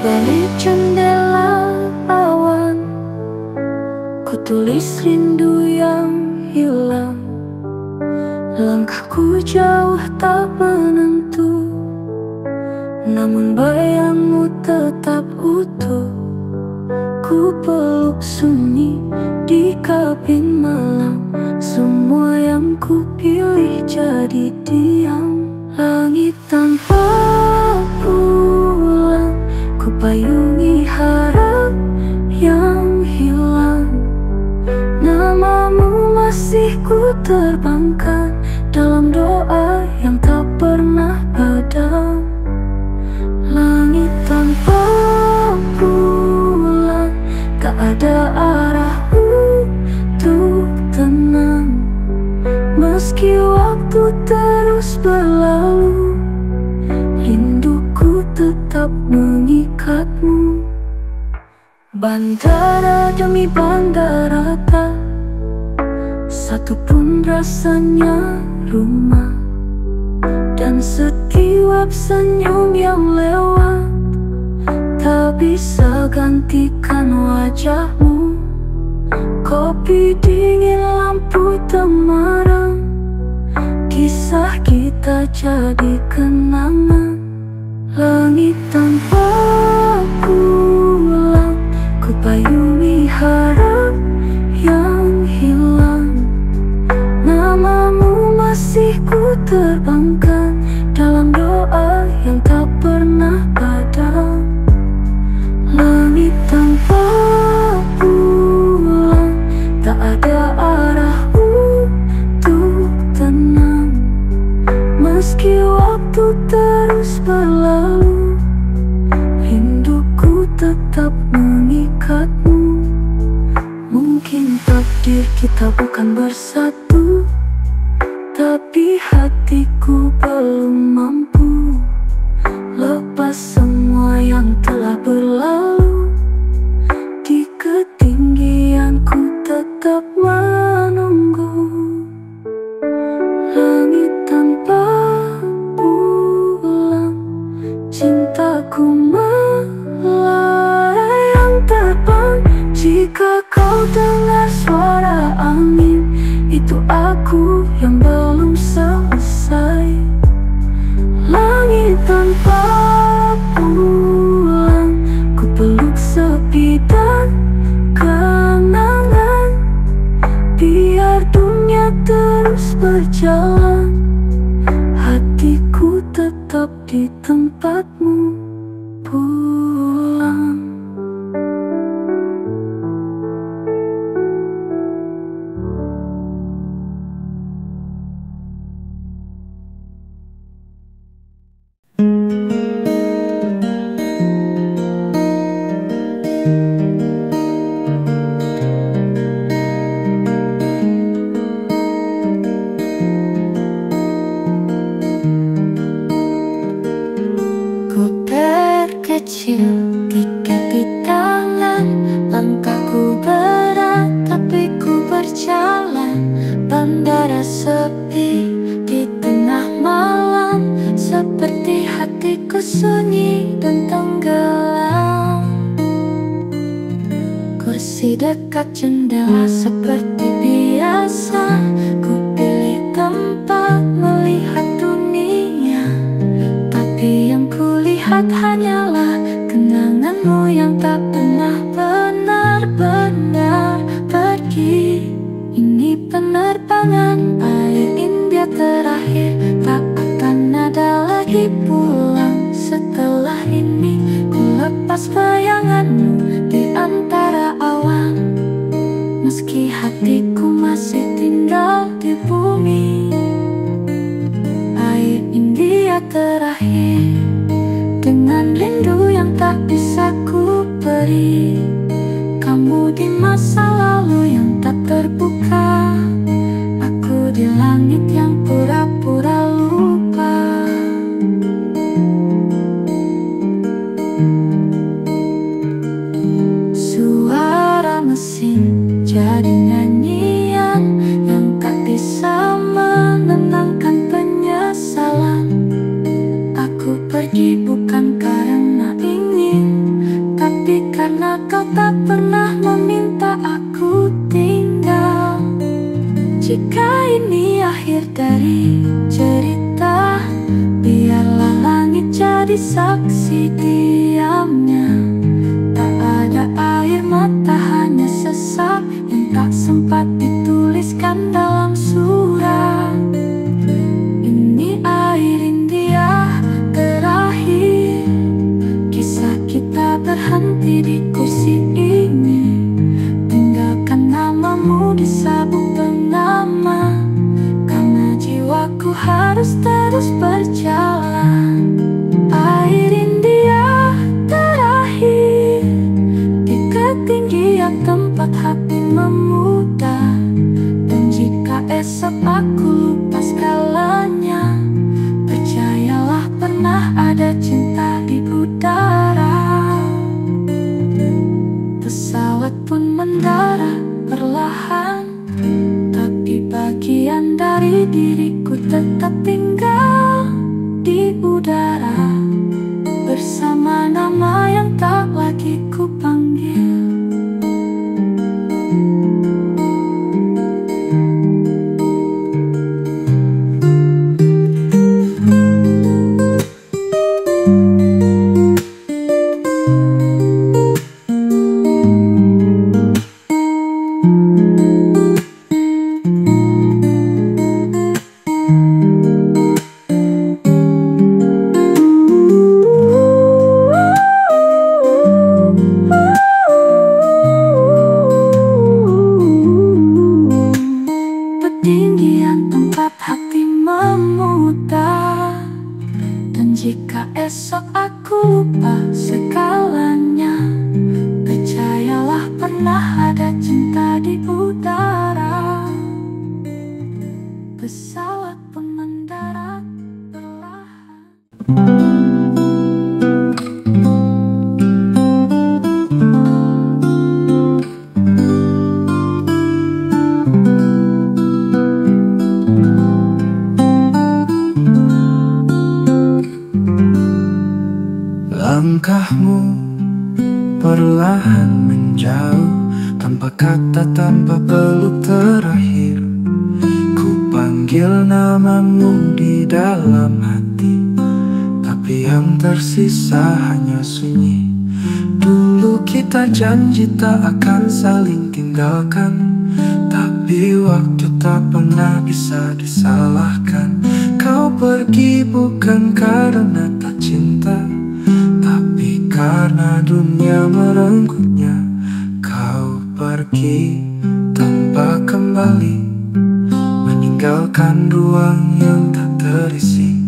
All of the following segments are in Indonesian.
balik jendela awan, ku tulis rindu yang hilang. Langkahku jauh tak menentu, namun bayangmu tetap utuh. Ku peluk sunyi di kabin malam, semua yang ku pilih jadi diam. Langit tanpa bulan, ku payungi harap yang hilang. Namamu masih ku terbangkan dalam doa yang tak pernah padam. Langit tanpa bulan, tak ada arah untuk tenang. Meski waktu terus berlalu, rinduku tetap mengikatmu. Bandara demi bandara, tak satu pun rasanya rumah. Dan setiap senyum yang lewat tak bisa gantikan wajahmu. Kopi dingin, lampu temaram, kisah kita jadi kenangan. Langit tanpa bulan, ku payungi harap yang hilang. Namamu masih ku terbangkan dalam doa yang tak pernah padam. Langit tanpa bulan, tak ada arah untuk tenang. Meski waktu terus berlalu, rinduku tetap mengikatmu. Mungkin takdir kita bukan bersatu, tapi hatiku belum mampu lepas semua yang telah berlalu. Di ketinggian ku tetap menunggu. Langit tanpa bulan, cintaku melayang terbang. Jika kau dengar suara angin, itu aku yang belum selesai. Langit tanpa bulan, ku peluk sepi dan kenangan. Biar dunia terus berjalan, hatiku tetap di tempatmu pulang. Kecil, tiket di tangan, langkahku berat tapi ku berjalan. Bandara sepi di tengah malam, seperti hatiku sunyi dan tenggelam. Kursi dekat jendela seperti biasa, ku pilih tempat melihat dunia. Tapi yang kulihat hanyalah kenanganmu yang tak pernah benar-benar pergi. Ini penerbangan paling indah terakhir, tak akan ada lagi pulang setelah ini. Ku lepas bayanganmu di antara awan, meski hatiku masih tinggal di bumi. Air India terakhir, dengan rindu yang tak bisa ku beri. Kamu di masa lalu yang tak terbuka, aku di langit yang pura-pura lupa. Suara mesin jadi nyanyian yang tak bisa menenangkan penyesalan. Aku pergi bukan karena ingin jika ini akhir dari cerita, biarlah langit jadi saksi diamnya. Tak ada air mata, hanya sesak yang tak sempat dituliskan dalam surat. Ini air India terakhir, kisah kita berhenti di kursi ini. Tinggalkan namamu di sabuk penama, karena jiwaku harus terus berjalan. Air India terakhir di ketinggian tempat hati memudah. Dan jika esok aku lupa segalanya, percayalah pernah ada cinta di udara. Pesawat pun mendarat perlahan, tapi bagian dari diriku tetap tinggal di udara, bersama nama yang tak lagi ku panggil. Ketinggian tempat hati memudah. Dan jika esok aku lupa segalanya, percayalah pernah ada cinta di udara. Pesawat pun mendarat perlahan. Langkahmu perlahan menjauh, tanpa kata, tanpa peluk terakhir. Ku panggil namamu di dalam hati, tapi yang tersisa hanya sunyi. Dulu kita janji tak akan saling tinggalkan, tapi waktu tak pernah bisa disalahkan. Kau pergi bukan karena tak cinta, tapi karena dunia merengkuhnya. Kau pergi tanpa kembali, meninggalkan ruang yang tak terisi.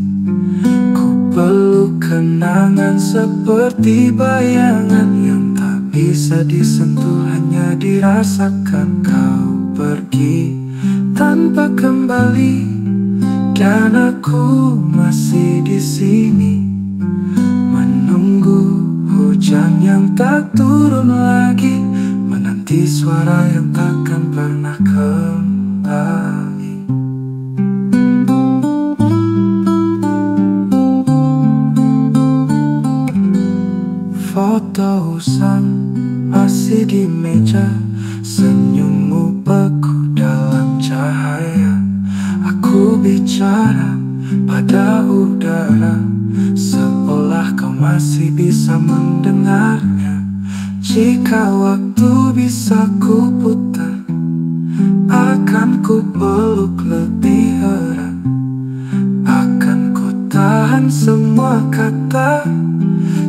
Ku peluk kenangan seperti bayangan yang tak bisa disentuh, hanya dirasakan. Kau pergi tanpa kembali, dan aku masih di sini, menunggu hujan yang tak turun lagi, menanti suara yang takkan pernah kembali. Foto usang masih di meja, senyummu beku dalam cahaya. Aku bicara pada udara, seolah kau masih bisa mendengarnya. Jika waktu bisa ku putar, akan ku peluk lebih erat. Akan ku tahan semua kata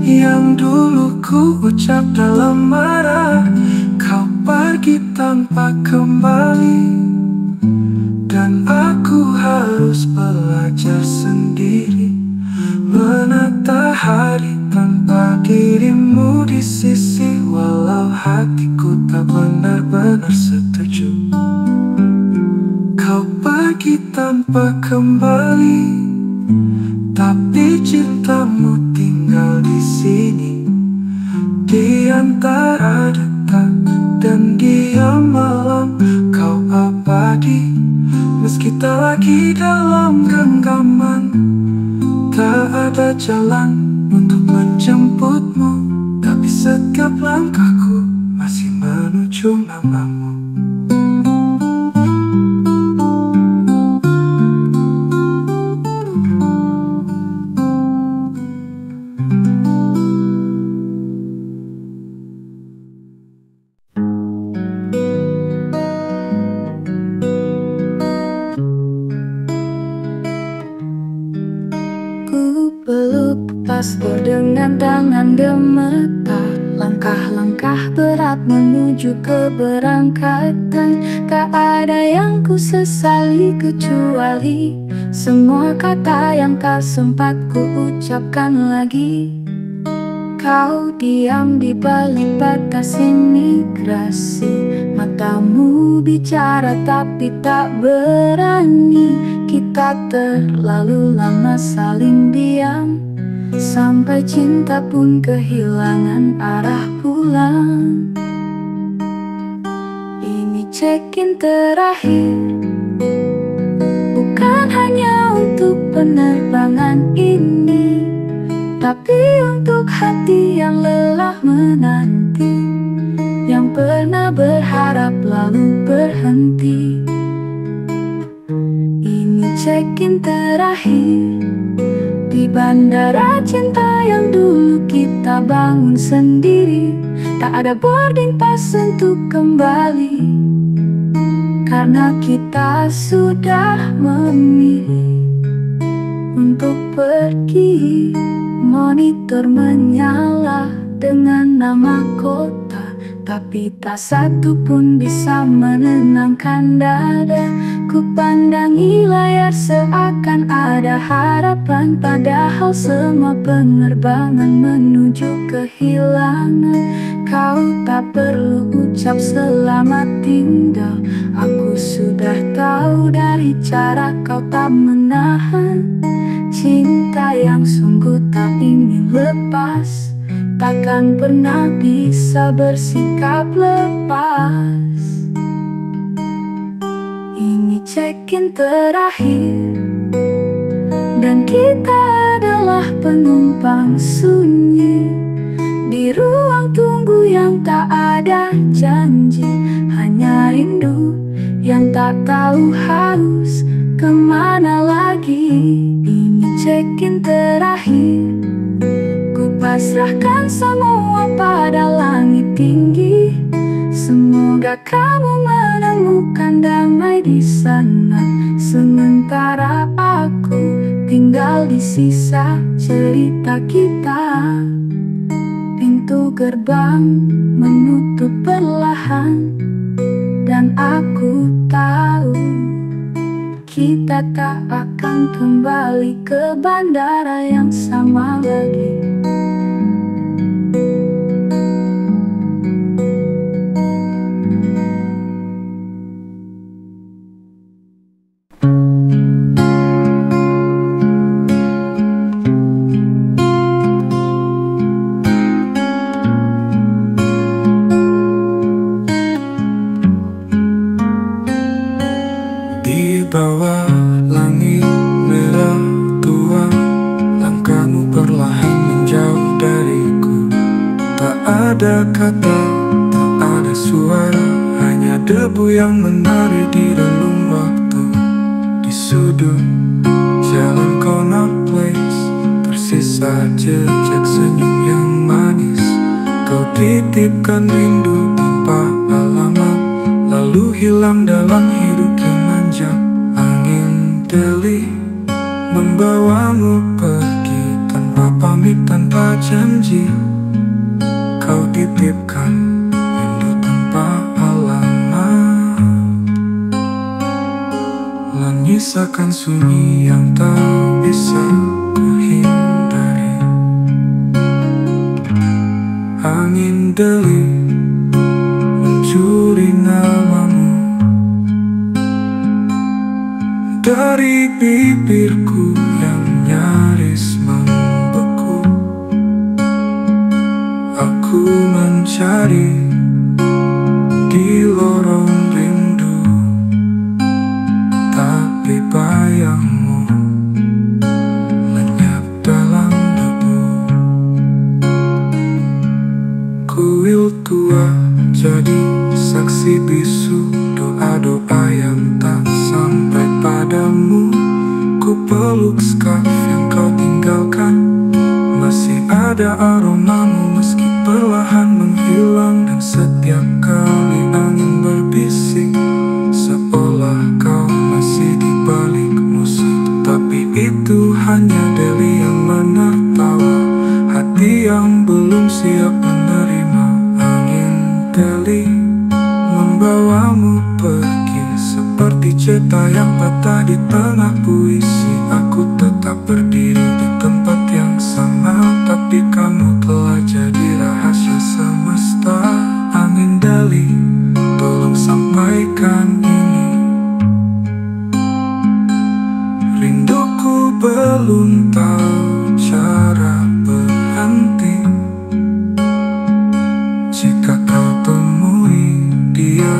yang dulu ku ucap dalam marah. Kau pergi tanpa kembali, dan aku harus belajar sendiri, menata hari tanpa dirimu di sisi. Walau hatiku tak benar-benar setuju, kau pergi tanpa kembali, tapi cintamu tinggal di sini, di antara detak dan diam malam. Kau abadi, meski tak lagi dalam genggaman. Tak ada jalan untuk menjemputmu, tapi setiap langkahku masih menuju namamu. Genggamkan tangan gemetar, langkah-langkah berat menuju keberangkatan. Tak ada yang ku sesali kecuali semua kata yang tak sempat ku ucapkan lagi. Kau diam di balik batas imigrasi, matamu bicara tapi tak berani. Kita terlalu lama saling diam, sampai cinta pun kehilangan arah pulang. Ini check-in terakhir, bukan hanya untuk penerbangan ini, tapi untuk hati yang lelah menanti, yang pernah berharap lalu berhenti. Ini check-in terakhir di bandara cinta yang dulu kita bangun sendiri. Tak ada boarding pass untuk kembali, karena kita sudah memilih untuk pergi. Monitor menyala dengan nama kota, tapi tak satu pun bisa menenangkan dada. Ku pandangi layar seakan ada harapan, padahal semua penerbangan menuju kehilangan. Kau tak perlu ucap selamat tinggal, aku sudah tahu dari cara kau tak menahan. Cinta yang sungguh tak ingin lepas, takkan pernah bisa bersikap lepas. Ini check-in terakhir, dan kita adalah penumpang sunyi di ruang tunggu yang tak ada janji, hanya rindu yang tak tahu harus kemana lagi. Ini check-in terakhir, ku pasrahkan semua pada langit tinggi. Semoga kamu menemukan damai di sana, sementara aku tinggal di sisa cerita kita. Pintu gerbang menutup perlahan, dan aku tahu kita tak akan kembali ke bandara yang sama lagi. Di bawah langit merah tua, langkahmu perlahan menjauh dariku. Tak ada kata, tak ada suara, hanya debu yang menari di relung waktu. Di sudut jalan corner place, tersisa jejak senyum yang manis. Kau titipkan rindu tanpa alamat, lalu hilang dalam hidup yang manjak. Angin Delhi membawamu pergi tanpa pamit, tanpa janji. Kau titipkan rindu tanpa alamat, menyisakan sunyi yang tak bisa kuhindari. Angin Delhi mencuri namamu dari bibirku yang nyaris membeku. Aku mencari di lorong rindu, tapi bayangmu lenyap dalam debu. Kuil tua jadi saksi bisu doa-doa yang tak sampai padamu. Ku peluk scarf yang kau tinggalkan, masih ada aromamu meski perlahan menghilang. Dan setiap kali angin berbisik, seolah kau masih di balik musuh. Tapi itu hanya Delhi yang menertawa, hati cerita yang patah di tengah puisi. Aku tetap berdiri di tempat yang sama, tapi kamu telah jadi rahasia semesta. Angin Dali, tolong sampaikan ini. Rinduku belum tahu cara berhenti. Jika kau temui dia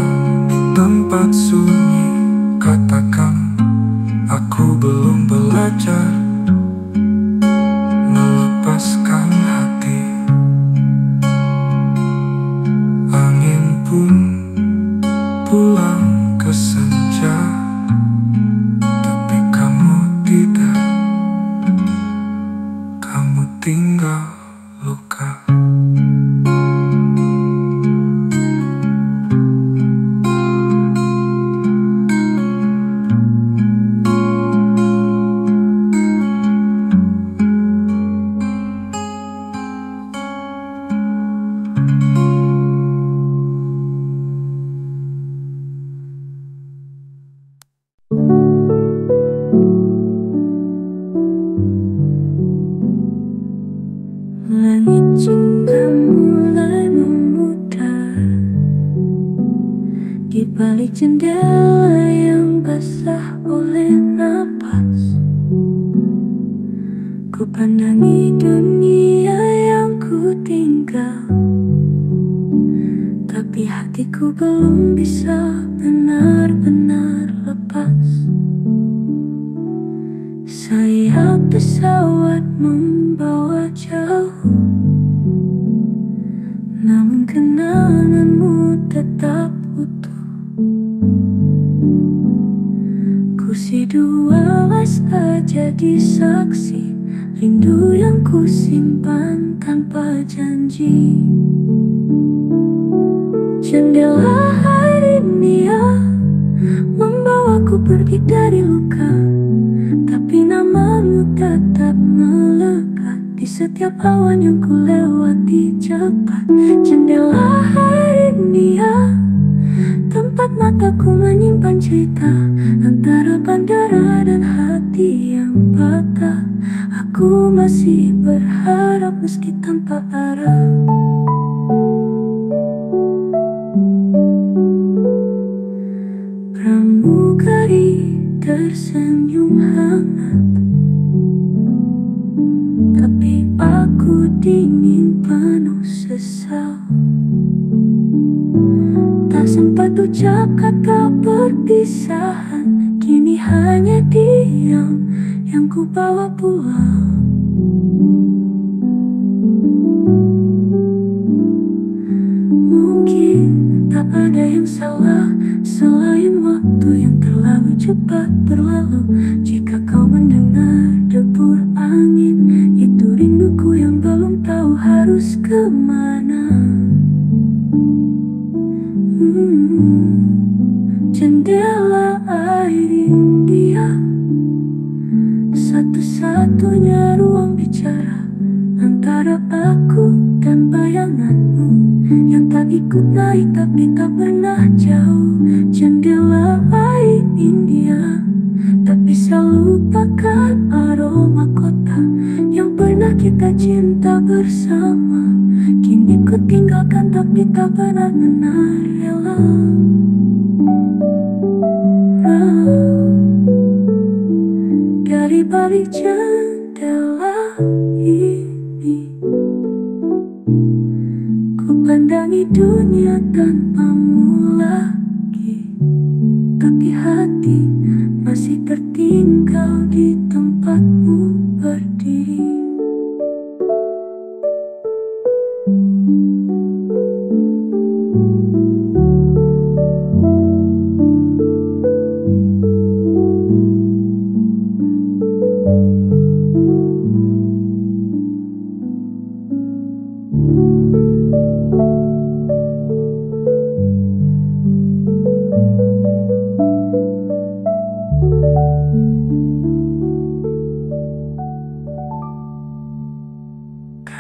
di tempat sunyi, katakan aku belum belajar melepaskan hati. Angin pun pulang ke senja, tapi kamu tidak. Kamu tinggal luka. Langit cinta mulai memudar di balik jendela yang basah oleh napas. Ku pandangi dunia yang ku tinggal, tapi hatiku belum bisa benar-benar lepas. Sayap pesawat membawa jauh, namun kenanganmu tetap utuh. Kursi 12 jadi saksi rindu yang ku simpan tanpa janji. Jendela hari dunia membawaku pergi dari luka, tapi namamu tetap melekat di setiap awan yang ku lewati cepat. Jendela hari dunia, tempat mataku menyimpan cerita antara bandara dan hati yang patah. Aku masih berharap meski tanpa arah. Pramugari tersenyum hangat, tapi aku dingin penuh sesal. Tak sempat ucap kata perpisahan, kini hanya diam yang ku bawa pulang. Mungkin tak ada yang salah selain waktu yang terlalu cepat berlalu. Jika kau mendengar debur angin, itu rinduku yang belum tahu harus kemana. Jendela air India, satu-satunya ruang bicara antara aku dan bayanganmu yang tak ikut naik tapi tak pernah jauh. Jendela air India, tak bisa lupakan aroma kota yang pernah kita cinta bersama. Kini ku tinggalkan tapi tak pernah rela. Dari balik jendela ini, ku pandangi dunia tanpamu lagi, tapi hati masih tertinggal di tempatmu berdiri.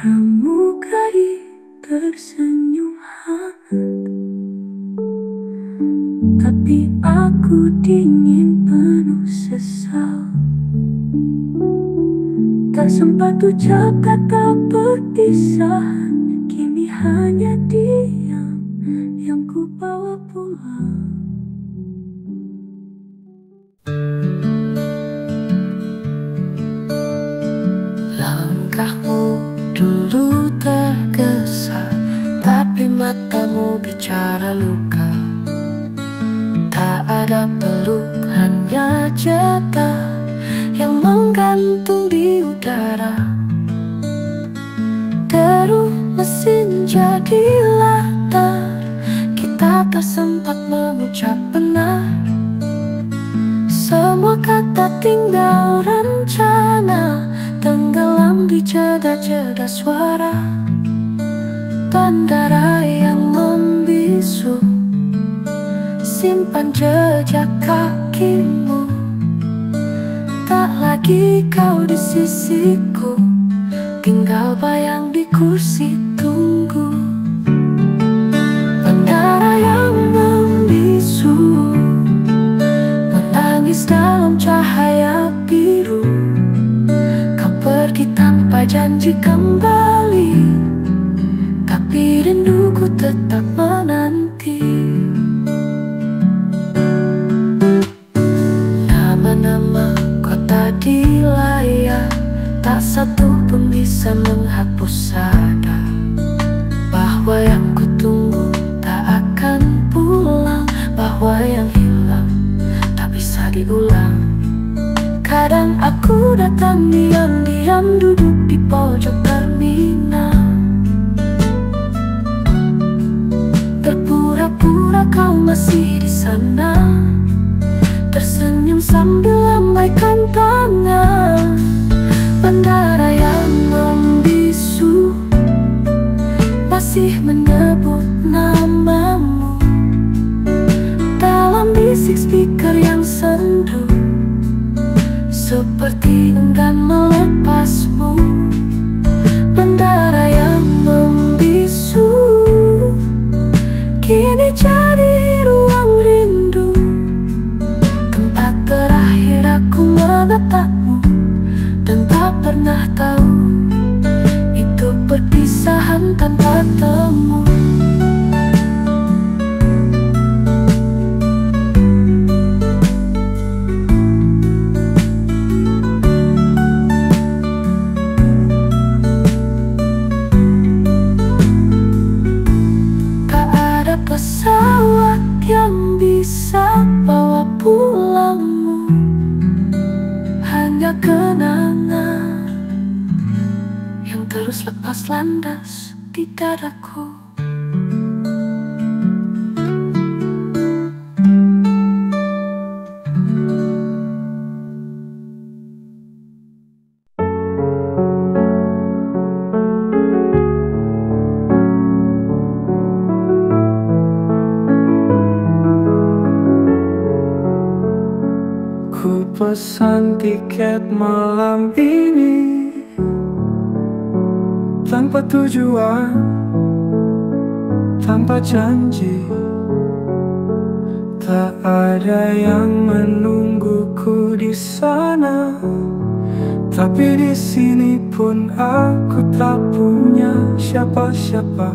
Pramugari tersenyum hangat, tapi aku dingin sesal. Tak sempat ucap kata perpisahan, kini hanya diam yang ku bawa pulang. Langkahmu dulu tergesa, tapi matamu bicara luka. Tak ada peluk, hanya jeda yang menggantung di udara. Deru mesin jadi latar, kita tak sempat mengucap benar. Semua kata tinggal rencana, tenggelam di jeda-jeda suara. Bandara yang membisu, simpan jejak kakimu. Tak lagi kau di sisiku, tinggal bayang di kursi tunggu. Bandara yang membisu, menangis dalam cahaya biru. Kau pergi tanpa janji kembali, tapi rinduku tetap menanti. Nama-nama kota di layar, tak satu pun bisa menghapus sadar bahwa yang kutunggu tak akan pulang, bahwa yang hilang tak bisa diulang. Kadang aku datang diam-diam, duduk di pojok terminal. Berpura-pura kau masih di sana, tersenyum sambil lambaikan tangan. Bandara yang membisu masih menyebut namamu dalam bisik speaker yang sendu, seperti enggan melepasmu. Bandara yang membisu kini jadi ruang rindu, tempat terakhir aku menatapmu, dan tak pernah tahu itu perpisahan tanpa temu. Tak ada pesawat yang bisa bawa pulangmu, hanya kenangan yang terus lepas landas di dadaku. Ku pesan tiket malam ini tanpa tujuan, tanpa janji. Tak ada yang menungguku di sana, tapi di sini pun aku tak punya siapa-siapa.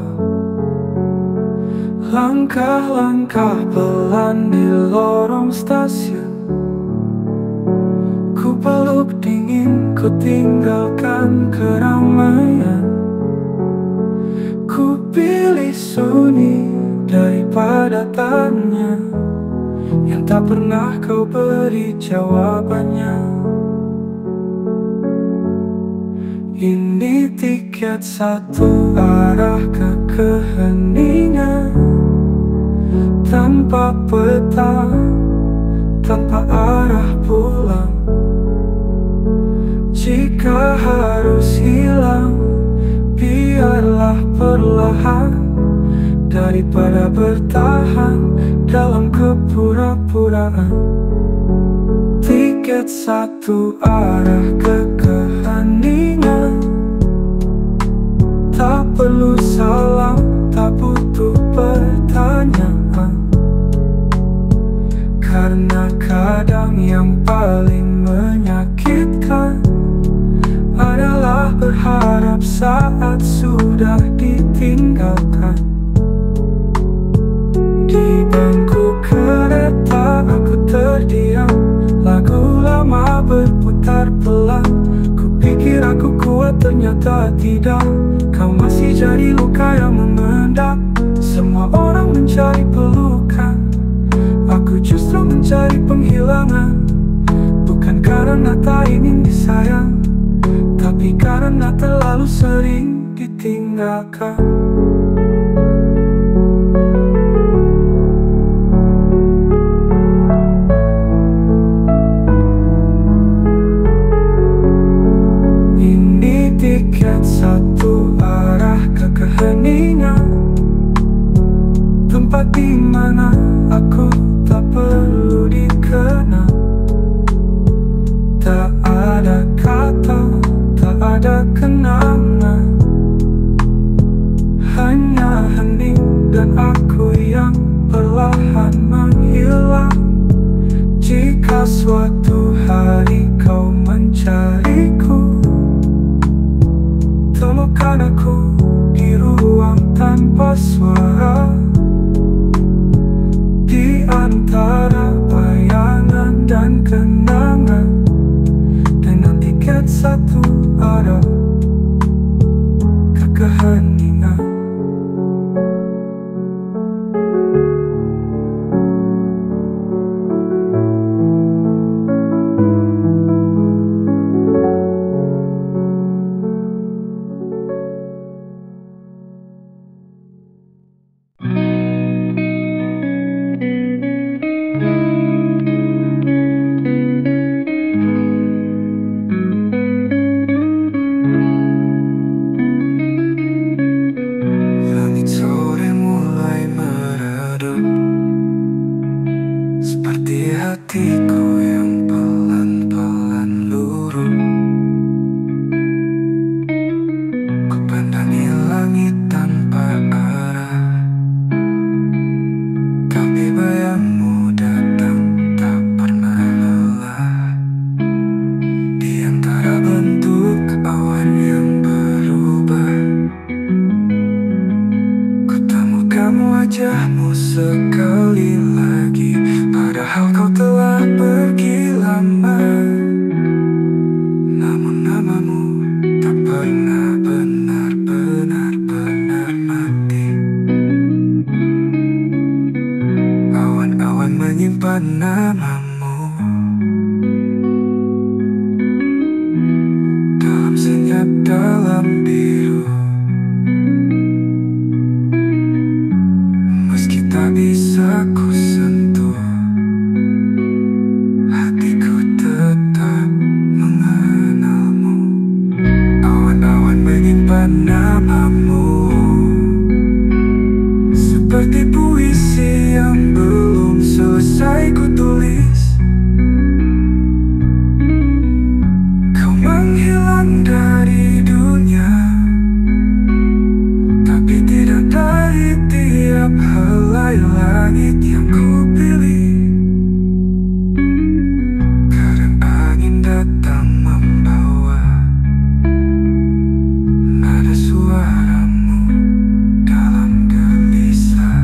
Langkah-langkah pelan di lorong stasiun, ku peluk dingin, ku tinggalkan keramaian. Ku pilih sunyi daripada tanya yang tak pernah kau beri jawabannya. Ini tiket satu arah ke keheningan, tanpa peta, tanpa arah pulang. Jika harus hilang, biarlah perlahan, daripada bertahan dalam kepura-puraan. Tiket satu arah ke keheningan, tak perlu salam, tak butuh pertanyaan, Karena kadang yang paling menyakitkan adalah berharap saat sudah ditinggalkan. Di bangku kereta aku terdiam, lagu lama berputar pelan. Kupikir aku kuat, ternyata tidak. Kau masih jadi luka yang membedak. Semua orang mencari pelukan, aku justru mencari penghilangan. Bukan karena tak ingin disayang, tapi karena terlalu sering ditinggalkan. Ini tiket satu arah ke keheningan, tempat di mana aku tak perlu dikenal. Tak ada kata, tak ada kenangan, hanya hening dan aku yang perlahan menghilang. Jika suatu hari kau mencariku, temukan aku di ruang tanpa suara, di antara bayangan dan kenangan, dengan tiket satu arah ke keheningan. Langit sore mulai meredup, seperti hatiku yang pelan-pelan luruh. Ku pandangi langit tanpa arah, tapi bayangmu datang tak pernah lelah. Di antara bentuk awan yang berubah, wajahmu sekali lagi, padahal kau telah pergi lama. Namun namamu tak pernah benar-benar mati. Awan-awan menyimpan namamu dalam senyap, dalam biru. Tak bisa ku sentuh, hatiku tetap mengenalmu. Awan-awan menyimpan namamu, seperti puisi yang belum selesai ku tulis. Kau menghilang dari dunia, tapi tidak dari tiap helai langit yang ku pilih. Kadang angin datang membawa nada suaramu dalam gelisah,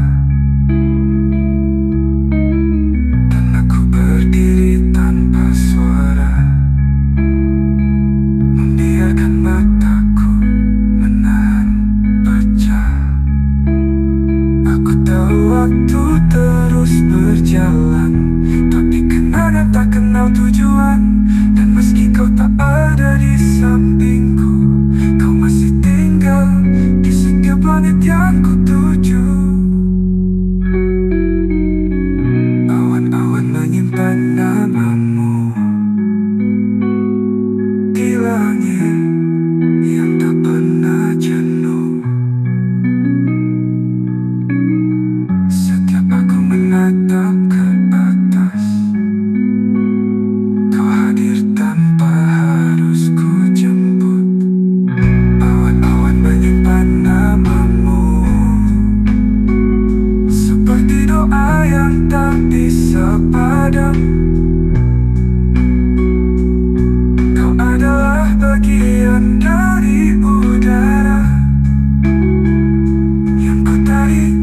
dan aku berdiri tanpa suara, membiarkan mataku menahan pecah. Aku tahu waktu terus berjalan, tapi kenangan tak kenal tujuan. Dan meski kau tak ada di sampingku, kau masih tinggal di setiap planet yang ku tuju. Awan-awan menyimpan namamu di langit yang tak pernah jenuh. Setiap aku menatap ke atas, terasa padam. Kau adalah bagian dari udara yang ku tarik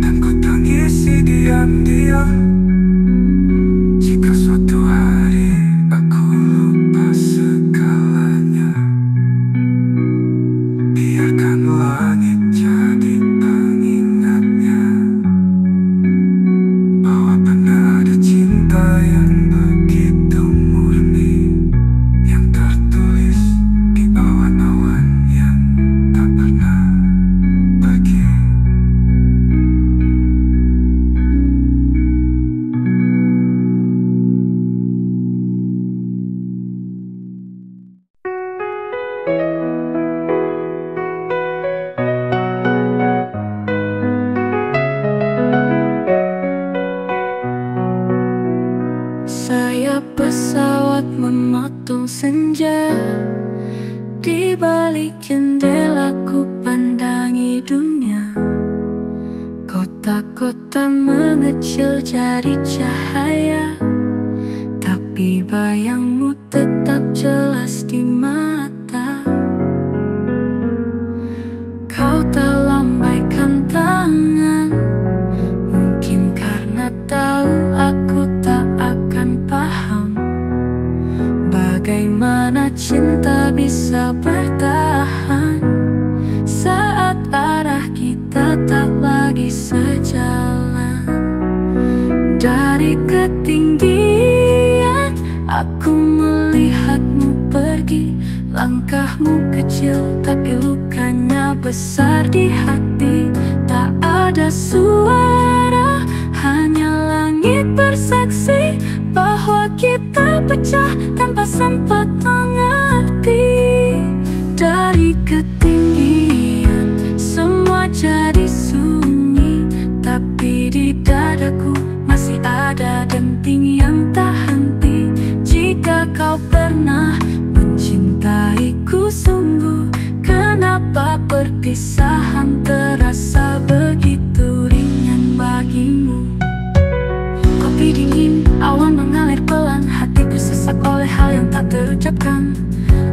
dan ku tangisi diam-diam. Jika suatu hari aku lupa segalanya, biarkan langit jadi pengingatnya bahwa pernah ada cinta yang begitu murni, yang tertulis di awan awan yang tak pernah pergi. Sayap pesawat memotong senja. Di balik jendela ku pandangi dunia. Kota-kota mengecil jadi cahaya, tapi bayangmu tetap jelas di mata. Kau tak lambaikan tangan, mungkin karena tahu aku tak akan paham bagaimana cinta bisa bertahan saat arah kita tak lagi sejalan. Dari ketinggian aku melihatmu pergi. Langkahmu kecil tapi lukanya besar di hati. Tak ada suara, hanya langit bersaksi bahwa kita pecah tanpa sempat mengerti. Dari ketinggian semua jadi sunyi, tapi di dadaku masih ada denting yang tak henti. Jika kau pernah mencintaiku sungguh, kenapa perpisahan terasa begitu ringan bagimu? Kopi dingin, awan mengalir pelan, hatiku sesak oleh hal yang tak terucapkan.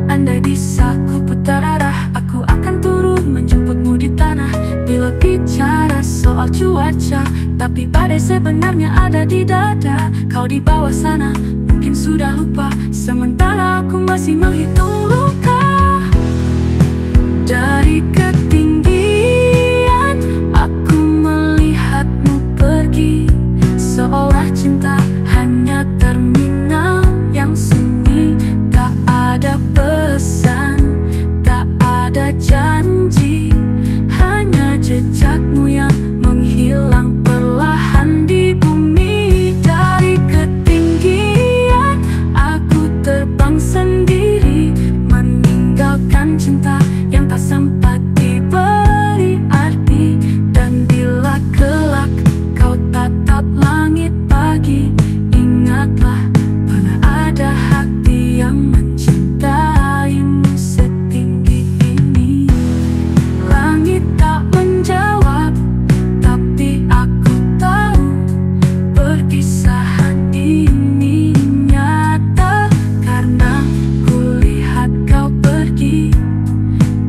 Andai bisa ku putar arah, aku akan turun menjemputmu di tanah. Bila bicara soal cuaca, tapi badai sebenarnya ada di dada. Kau di bawah sana mungkin sudah lupa, sementara aku masih menghitung luka. Dari ketinggian aku melihatmu pergi, seolah cinta hanya terminal yang sunyi. Tak ada pesan, tak ada janji, hanya jejakmu yang menghilang perlahan di bumi. Dari ketinggian aku terbang sendiri, meninggalkan cinta yang tak sempat diberi arti. Dan bila kelak kau tatap langit pagi, ingatlah pernah ada hati yang mencintaimu setinggi ini. Langit tak menjawab, tapi aku tahu perpisahan ini nyata, karena kulihat kau pergi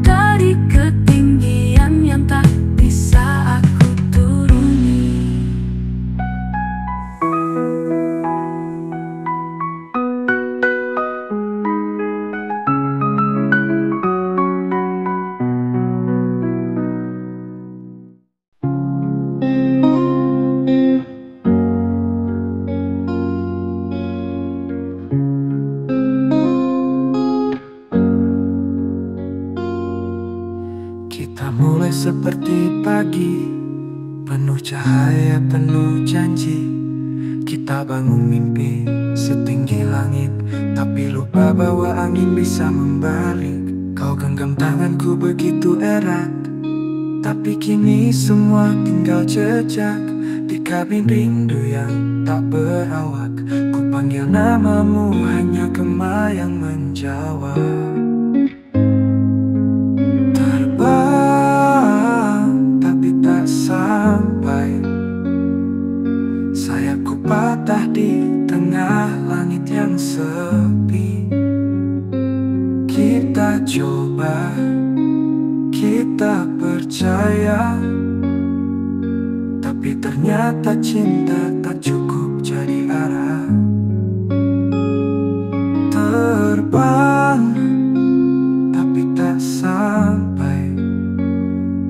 dari ketinggian yang tak bisa aku turuni. Kita mulai seperti pagi, penuh cahaya, penuh janji. Kita bangun mimpi setinggi langit, tapi lupa bahwa angin bisa membalik. Kau genggam tanganku begitu erat, tapi kini semua tinggal jejak di kabin rindu yang tak berawak. Ku panggil namamu, hanya gema yang menjawab. Terbang tapi tak sampai, sayapku patah di tengah langit yang sepi. Kita coba, kita percaya, tapi ternyata cinta tak cukup jadi arah. Terbang, tapi tak sampai.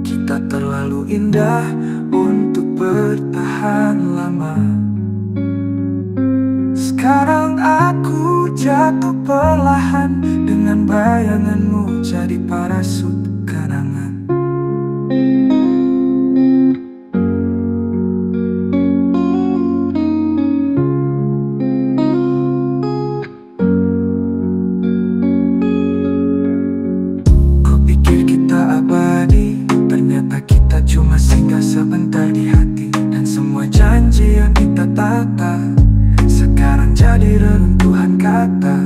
Kita terlalu indah untuk bertahan lama. Sekarang aku jatuh perlahan, dengan bayanganmu jadi parasut kenangan. Kupikir kita abadi, ternyata kita cuma singgah sebentar di hati. Dan semua janji yang kita tata sekarang jadi reruntuhan kata.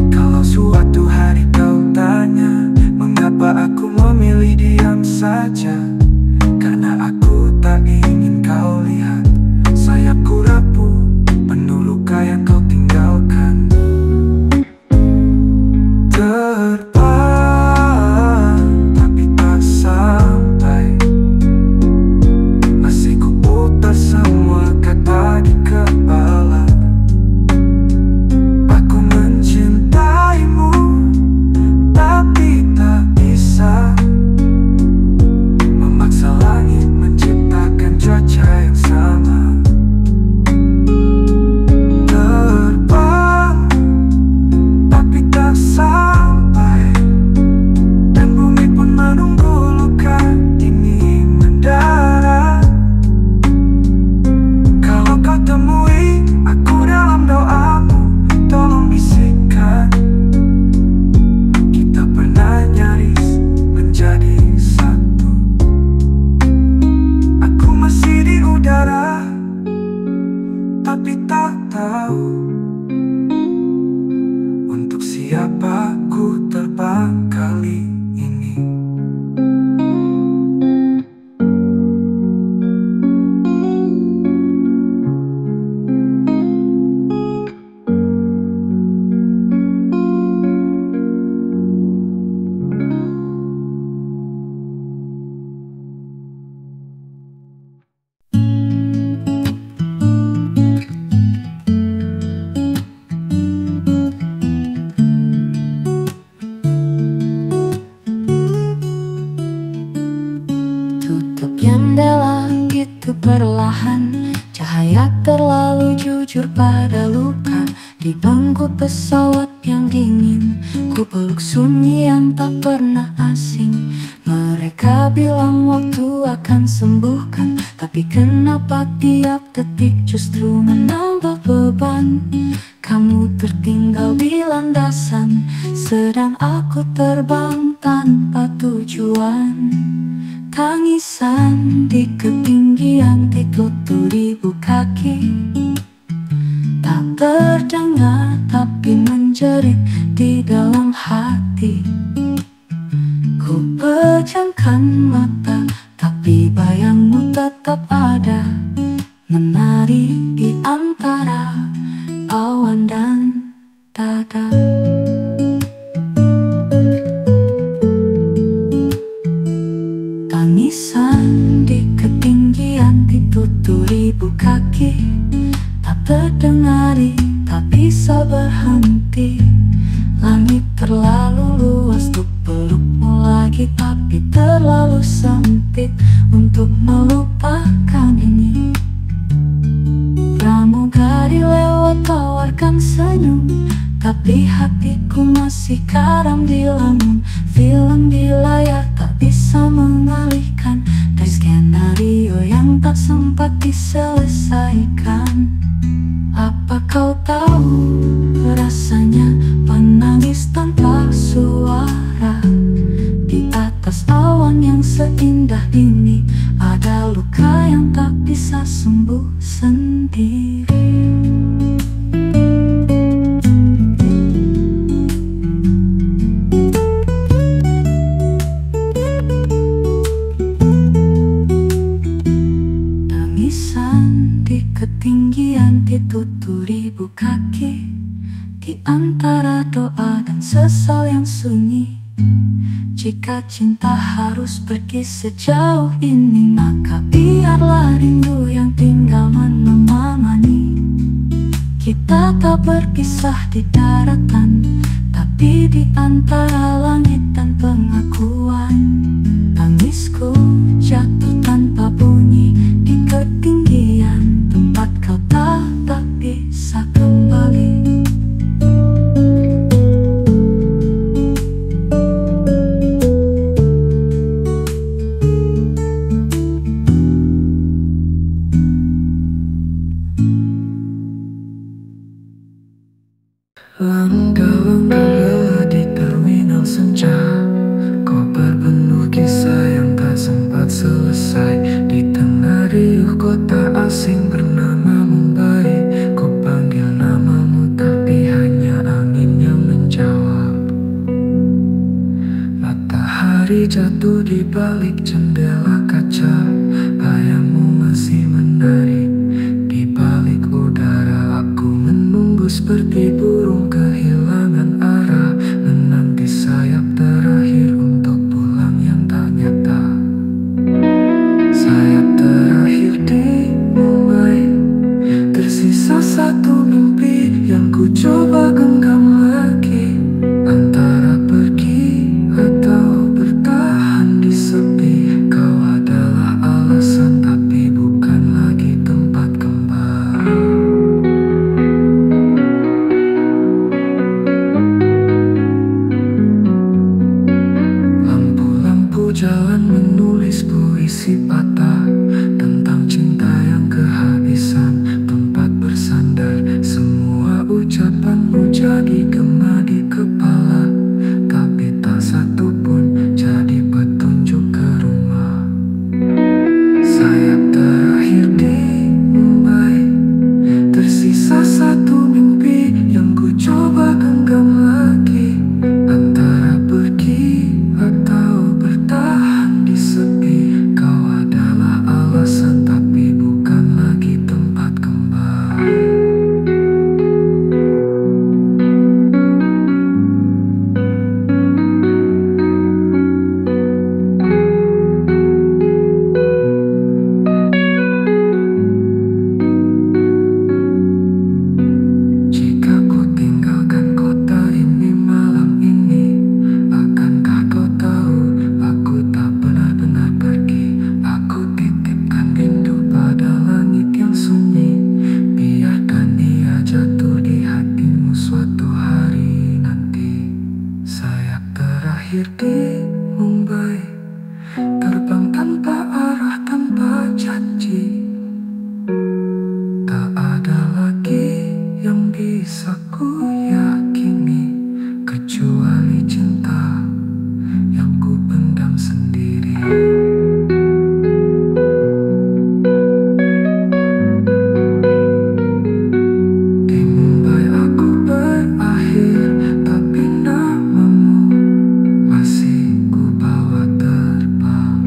Kalau suatu hari kau tanya mengapa aku memilih diam saja, karena aku tak ingin kau lihat sayapku rapuh, penuh luka yang kau tinggalkan. Terbang, tapi tak sampai. Masih ku putar semua kata di kepala. Aku mencintaimu, tapi tak bisa memaksa langit menciptakan cuaca yang sama. Terbang, tapi tak sampai. Dan bumi pun menunggu luka ini mendarat. Kalau kau temui aku dalam doamu, tolong bisikkan, kita pernah nyaris menjadi satu. Aku masih di udara, tapi tak tahu untuk siapa ku terbang kali ini. Tutup jendela gitu perlahan, cahaya terlalu jujur pada luka. Di bangku pesawat yang dingin, ku peluk sunyi yang tak pernah asing. Mereka bilang waktu akan sembuhkan, tapi kenapa tiap detik justru menambah beban. Kamu tertinggal di landasan, sedang aku terbang tanpa tujuan. Tangisan di ketinggian ditutup ribu kaki, tak terdengar tapi menjerit di dalam hati. Ku pejamkan mata, tapi bayangmu tetap ada, menari di antara awan dan dada. Tangisan di ketinggian ditutup ribu kaki, tak terdengari, tak bisa berhenti. Langit terlalu luas untuk pelukmu lagi, tapi terlalu sempit untuk melupakan ini. Pramugari lewat tawarkan senyum, tapi hatiku masih karam di lamun. Film di layar tak bisa mengalihkan dari skenario yang tak sempat diselesaikan. Apa kau tahu rasanya menangis tanpa suara? Di atas awan yang seindah ini ada luka yang tak bisa sembuh sendiri. Tangisan di ketinggian ditutup ribu kaki, di antara doa dan sesal yang sunyi. Jika cinta harus pergi sejauh ini, maka biarlah rindu yang tinggal menemani. Kita tak berpisah di daratan, tapi di antara langit dan pengakuan. Tangisku jatuh tanpa bunyi di ketinggian tempat kau tak bisa kembali. Langkah-langkah lelah di terminal senja, koper penuh kisah yang tak sempat selesai. Di tengah riuh kota asing bernama Mumbai, ku panggil namamu tapi hanya angin yang menjawab. Matahari jatuh di balik jendela kaca, bayangmu masih menari di balik udara. Aku menunggu seperti burung kehilangan arah, menanti sayap terakhir untuk pulang yang tak nyata. Sayap terakhir di Mumbai, tersisa satu mimpi yang ku coba genggam lagi. Antara pergi atau bertahan di sepi, kau adalah alasan tapi bukan lagi tempat kembali. Lampu-lampu jalan menulis puisi patah tentang cinta yang kehabisan tempat bersandar. Semua ucapanmu jadi gema di kepala, tapi tak satu pun jadi petunjuk ke rumah. Sayap terakhir di Mumbai, tersisa satu mimpi yang ku coba genggam lagi. Antara pergi atau bertahan di sepi, kau adalah alasan tapi bukan lagi tempat kembali. Jika ku tinggalkan kota ini malam ini, akankah kau tahu aku tak benar-benar pergi? Aku titipkan rindu pada langit yang sunyi, biarkan ia jatuh di hatimu suatu hari nanti. Sayap terakhir di Mumbai, terbang tanpa arah, tanpa janji. Tak ada lagi yang bisa ku yakini kecuali cinta yang ku pendam sendiri. Di Mumbai aku berakhir, tapi namamu masih ku bawa terbang.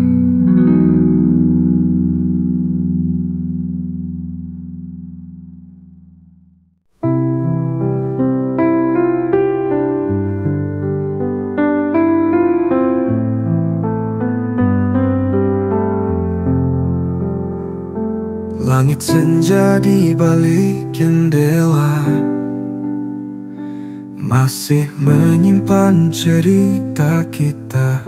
Langit senja di balik jendela masih menyimpan cerita kita.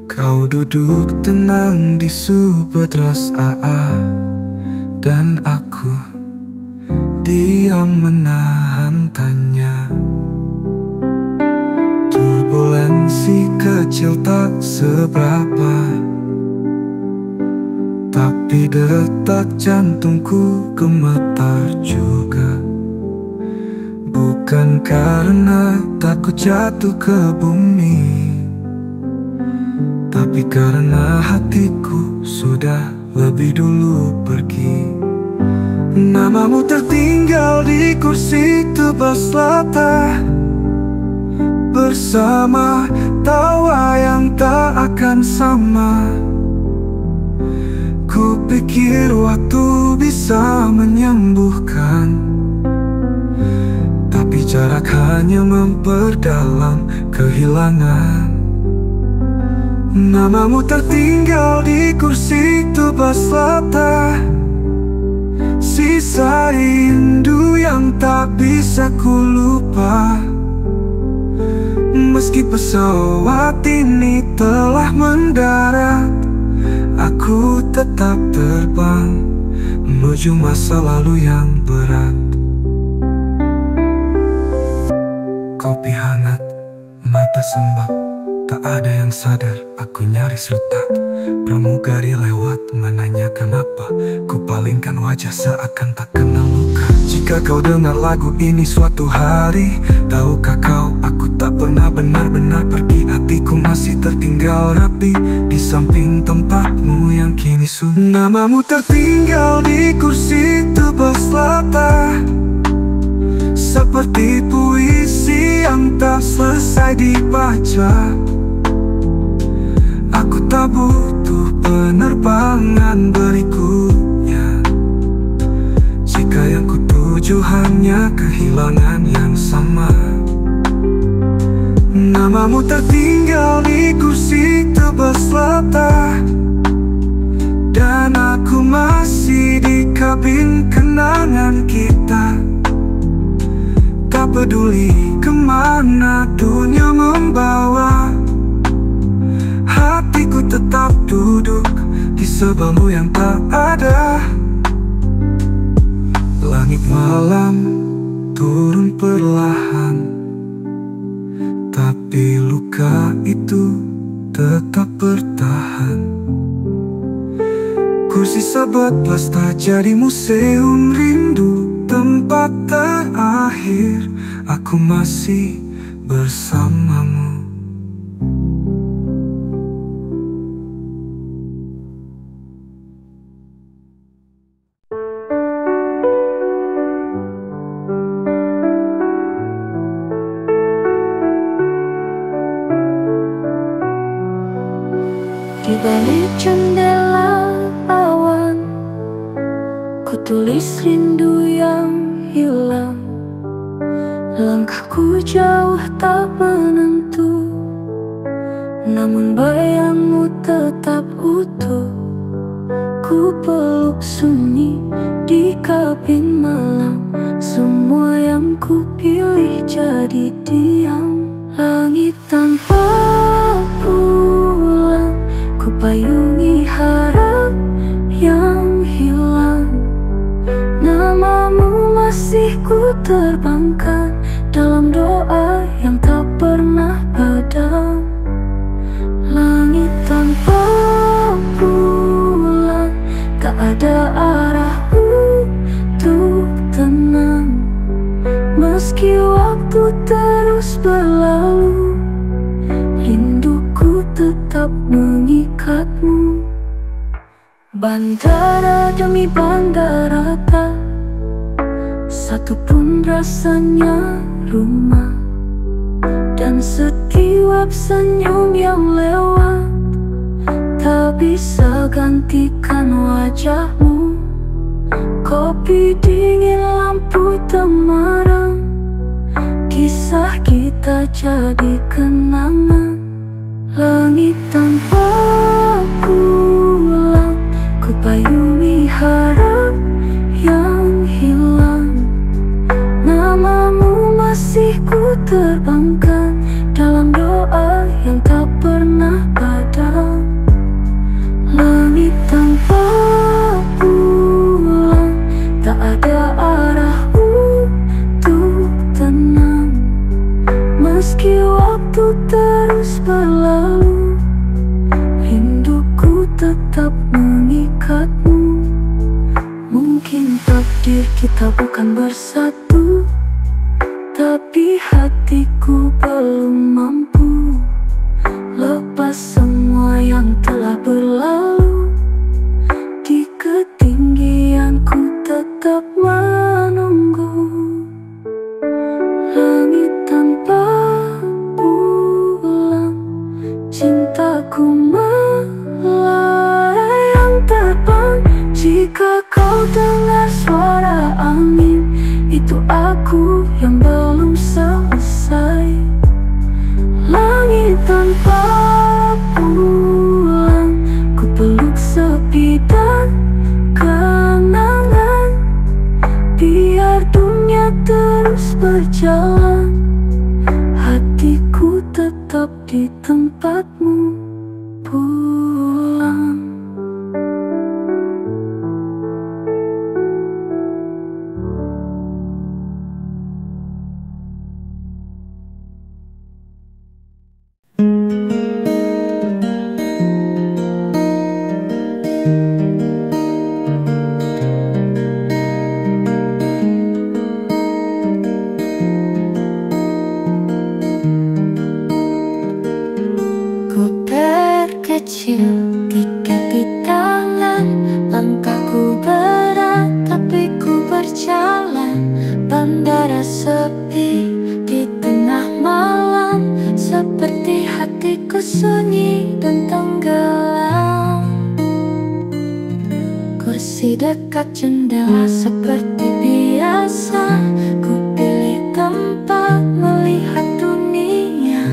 Kau duduk tenang di subetras AA, dan aku diam menahan tanya. Turbulensi kecil tak seberapa, tapi detak jantungku gemetar juga. Bukan karena takut jatuh ke bumi, tapi karena hatiku sudah lebih dulu pergi. Namamu tertinggal di kursi tebas latah, bersama tawa yang tak akan sama. Ku pikir waktu bisa menyembuhkan, tapi jarak hanya memperdalam kehilangan. Namamu tertinggal di kursi tebas lata, sisa rindu yang tak bisa ku lupa. Meski pesawat ini telah mendarat, aku tetap terbang menuju masa lalu yang berat. Kopi hangat, mata sembab, tak ada yang sadar, aku nyaris retak. Pramugari lewat menanyakan apa, ku palingkan wajah seakan tak kenal luka. Jika kau dengar lagu ini suatu hari, tahukah kau, aku tak pernah benar-benar pergi. Hatiku masih tertinggal rapi di samping tempatmu yang kini sunyi. Namamu tertinggal di kursi tebas lata, seperti puisi yang tak selesai dibaca. Aku tak butuh penerbangan berikutnya, jika yang kutuju hanya kehilangan yang sama. Namamu tertinggal di kursi tebas lata, dan aku masih di kabin kenangan kita. Tak peduli kemana dunia membawa, hatiku tetap duduk di sebelahmu yang tak ada. Langit malam turun perlahan, tapi luka itu tetap bertahan. Kursi sebelas tak jadi museum rindu, tempat terakhir aku masih bersamamu. Di balik jendela awan, ku tulis rindu yang hilang. Langkahku jauh tak menentu, namun bayangmu tetap utuh. Ku peluk sunyi di kabin malam, semua yang ku pilih jadi diam. Langit tanpa pulang, ku payungi harap yang hilang. Namamu masih ku terbangkan dalam doa yang tak pernah padam. Langit tanpa pulang, tak ada arah untuk tenang. Meski waktu terus berlalu, rinduku tetap mengikatmu. Bandara demi bandara, tak satu pun rasanya rumah. Dan setiap senyum yang lewat tak bisa gantikan wajahmu. Kopi dingin, lampu temaram, kisah kita jadi kenangan. Langit tanpa pulang, ku payungi harap yang hilang. Namamu masih ku terbangkan dalam doa yang tak pernah padam. Langit tanpa pulang, tak ada arah untuk tenang. Meski waktu terus berlalu, rinduku tetap mengikatmu. Mungkin takdir kita bukan bersatu, tapi hatiku belum mampu lepas semua yang telah berlalu. Di ketinggian ku tetap menunggu. Langit tanpa pulang, cintaku melayang terbang terus berjalan, hatiku tetap di tempatmu pulang. Kecil tiket di tangan, langkahku berat tapi ku berjalan. Bandara sepi di tengah malam, seperti hatiku sunyi dan tenggelam. Kursi dekat jendela seperti biasa, ku pilih tempat melihat dunia.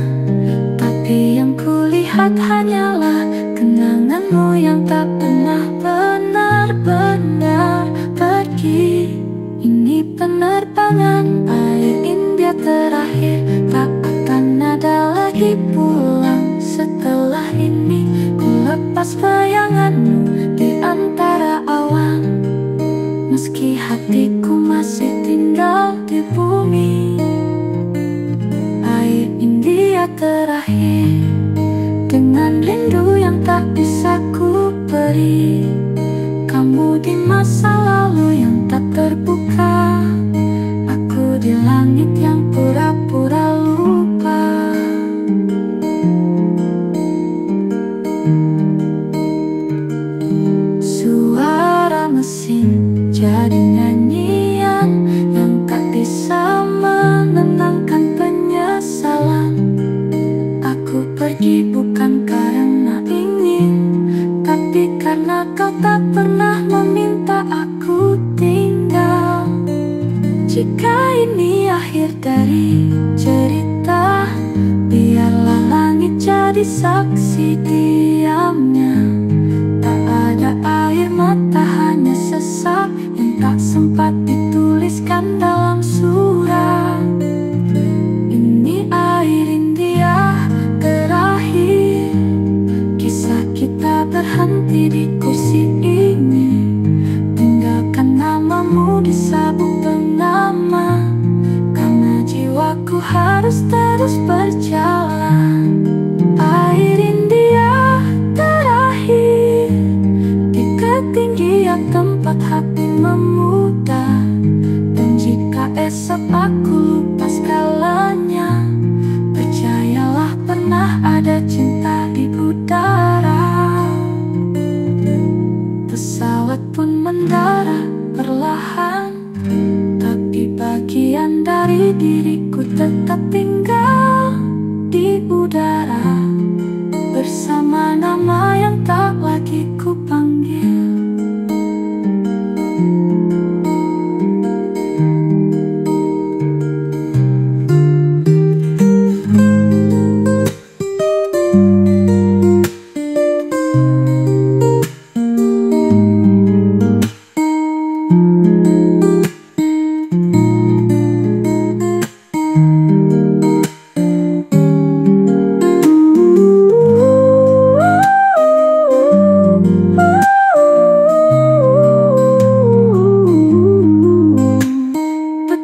Tapi yang kulihat hanyalah kenanganmu yang tak pernah benar-benar pergi. Ini penerbangan air India terakhir, tak akan ada lagi pulang. Setelah ini ku lepas bayanganmu di antara awan, meski hatiku masih tinggal di bumi. Air India terakhir, dengan rindu yang tak bisa ku beri. Kamu di masa lalu yang tak terbuka, aku di langit yang pura-pura lupa. Suara mesin jadi nyanyian yang tak bisa menenangkan penyesalan. Aku pergi bukan karena ingin, tapi karena kau tak pernah meminta aku tinggal. Jika ini akhir dari cerita, biarlah langit jadi saksi diamnya. Tak ada air mata, hanya sesak yang tak sempat dituliskan dalam surat. Ini air India terakhir, kisah kita berhenti di kursi ini. Tinggalkan namamu di sabuk pengaman, karena jiwaku harus terus berjalan. Air India terakhir, di ketinggian tempat hati memutar. Dan jika esok aku lupa segalanya, percayalah pernah ada cinta di udara. Pesawat pun mendarat perlahan, tapi bagian dari diriku tetap tinggal di udara, bersama nama yang tak lagi ku panggil.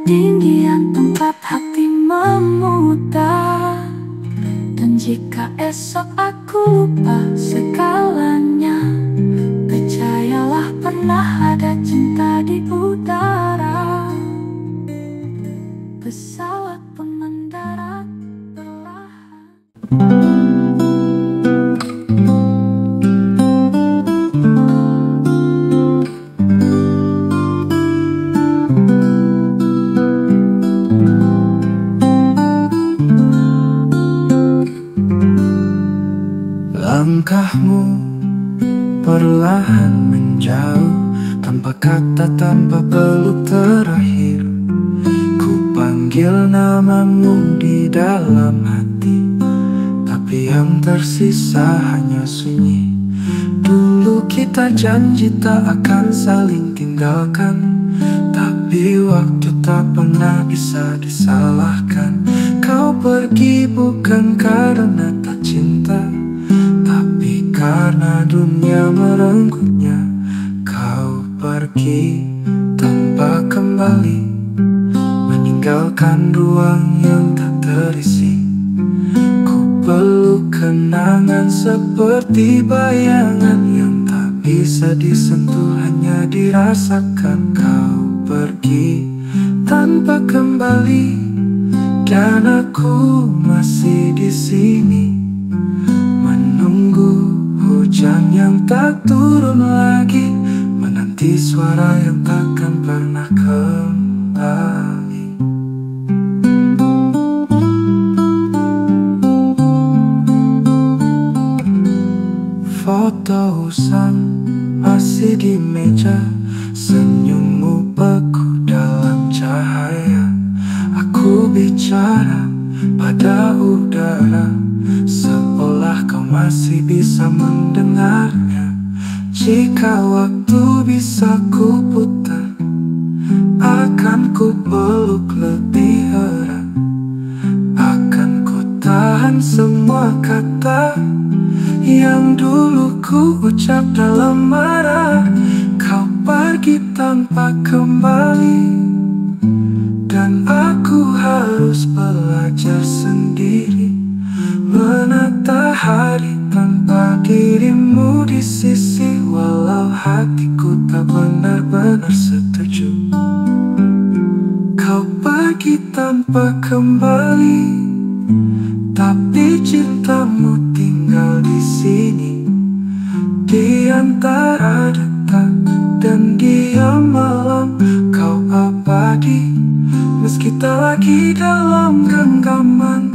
Ketinggian tempat hati memutar. Dan jika esok aku lupa segalanya, percayalah pernah ada cinta di udara. Pesawat pun mendarat perlahan. Langkahmu perlahan menjauh, tanpa kata, tanpa peluk terakhir. Ku panggil namamu di dalam hati, tapi yang tersisa hanya sunyi. Dulu kita janji tak akan saling tinggalkan, tapi waktu tak pernah bisa disalahkan. Kau pergi bukan karena tak cinta, tapi karena dunia merengkuhnya. Kau pergi tanpa kembali, meninggalkan ruang yang tak terisi. Ku peluk kenangan seperti bayangan yang tak bisa disentuh, hanya dirasakan. Kau pergi tanpa kembali, dan aku masih di sini menunggu hujan yang tak turun lagi, menanti suara yang takkan pernah kembali. Foto usang masih di meja, senyummu beku dalam cahaya. Aku bicara pada udara, seolah kau masih bisa mendengarnya. Jika waktu bisa ku putar, akan ku peluk lebih erat. Akan ku tahan semua kata yang dulu ku ucap dalam marah. Kau pergi tanpa kembali, dan aku harus belajar sendiri menata hari tanpa dirimu di sisi. Walau hatiku tak benar-benar setuju, kau pergi tanpa kembali, tapi cintamu tinggal di sini, di antara detak dan diam malam. Kau abadi, meski tak lagi dalam genggaman.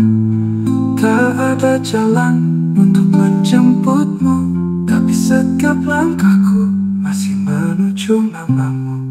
Tak ada jalan untuk menjemputmu, tapi setiap langkahku masih menuju namamu.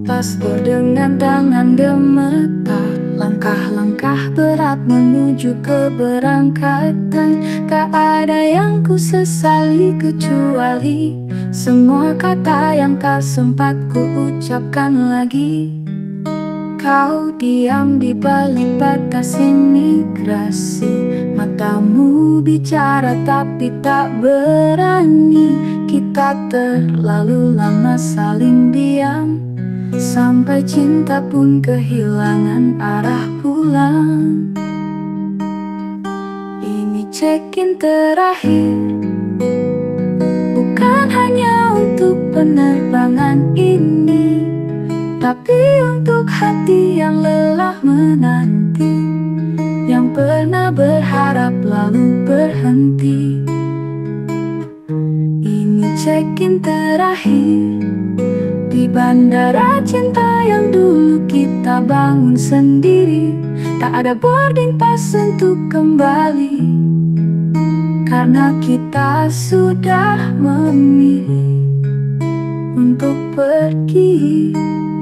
Paspor dengan tangan gemetar, langkah-langkah berat menuju keberangkatan. Tak ada yang ku sesali kecuali semua kata yang tak sempat ku ucapkan lagi. Kau diam di balik batas imigrasi, matamu bicara tapi tak berani. Kita terlalu lama saling diam, sampai cinta pun kehilangan arah pulang. Ini check-in terakhir, bukan hanya untuk penerbangan ini, tapi untuk hati yang lelah menanti, yang pernah berharap lalu berhenti. Ini check-in terakhir di bandara cinta yang dulu kita bangun sendiri. Tak ada boarding pass untuk kembali, karena kita sudah memilih untuk pergi.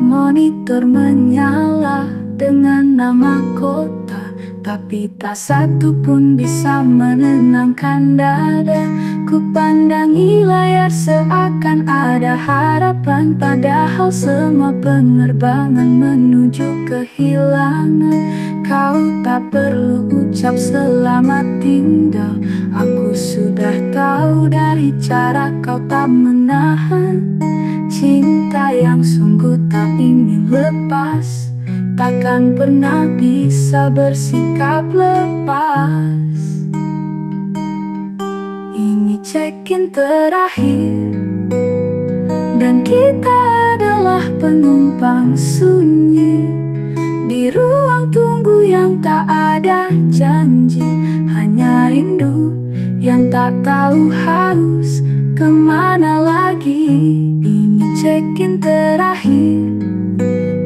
Monitor menyala dengan nama kota, tapi tak satu pun bisa menenangkan dada. Ku pandangi layar seakan ada harapan, padahal semua penerbangan menuju kehilangan. Kau tak perlu ucap selamat tinggal, aku sudah tahu dari cara kau tak menahan. Cinta yang sungguh tak ingin lepas, takkan pernah bisa bersikap lepas. Ini check-in terakhir, dan kita adalah penumpang sunyi di ruang tunggu yang tak ada janji, hanya rindu yang tak tahu harus kemana lagi. Ini check-in terakhir,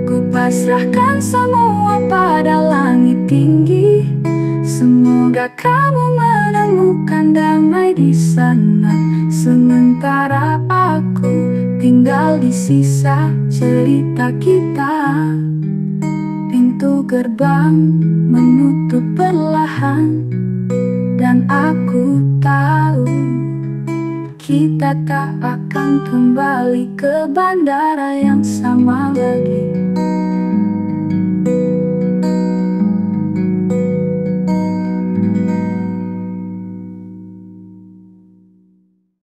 ku pasrahkan semua pada langit tinggi. Semoga kamu menemukan damai di sana, sementara aku tinggal di sisa cerita kita. Pintu gerbang menutup perlahan, dan aku tahu kita tak akan kembali ke bandara yang sama lagi.